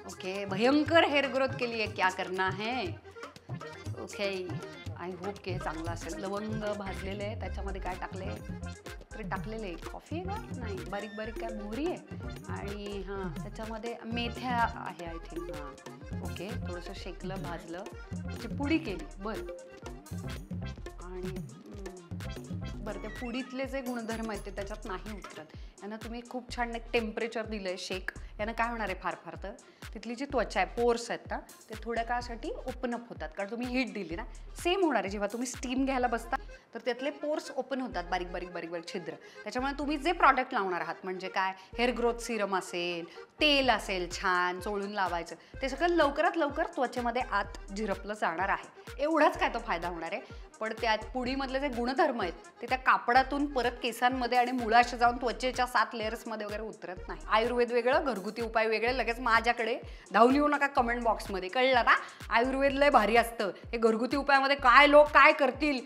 Okay, भयंकर hair growth केली आहे, क्या करना है? ओके, आय होप की हे चांगलं असेल. लवंग भाजलेले आहे, त्याच्यामध्ये काय टाकले? तरी टाकलेले कॉफी आहे का? नाही, बारीक बारीक काय मोहरी आहे आणि हां त्याच्यामध्ये मेथ्या आहे आय थिंक. हां ओके, थोडंसं शेकलं भाजलं त्याची पुडी केली. आणि बरं त्या पुडीतले जे गुणधर्म आहेत ते त्याच्यात नाही उतरत. यांना तुम्ही खूप छान एक टेम्परेचर दिलं आहे शेक, यानं काय होणार आहे फार फार तर तिथली जी त्वचा आहे पोर्स आहेत ना ते थोड्या काळासाठी ओपन अप होतात, कारण तुम्ही हीट दिली ना. सेम होणार आहे जेव्हा तुम्ही स्टीम घ्यायला बसता तर त्यातले पोर्स ओपन होतात, बारीक बारीक बारीक बारीक छिद्र. त्याच्यामुळे तुम्ही जे प्रॉडक्ट लावणार आहात म्हणजे काय हेअर ग्रोथ सिरम असेल, तेल असेल छान चोळून लावायचं, ते सगळं लवकरात लवकर त्वचेमध्ये आत झिरपलं जाणार आहे. एवढाच काय तो फायदा होणार आहे. पण त्यात पुडीमधले जे गुणधर्म आहेत ते त्या कापडातून परत केसांमध्ये आणि मुळाशी जाऊन त्वचेच्या 7 लेयर्समध्ये वगैरे उतरत नाही. आयुर्वेद वेगळं, घरगुती उपाय वेगळे. लगेच माझ्याकडे धावून येऊ नका कमेंट बॉक्समध्ये, कळलं ना? आयुर्वेद लय भारी असतं, हे घरगुती उपायामध्ये काय लोक काय करतील.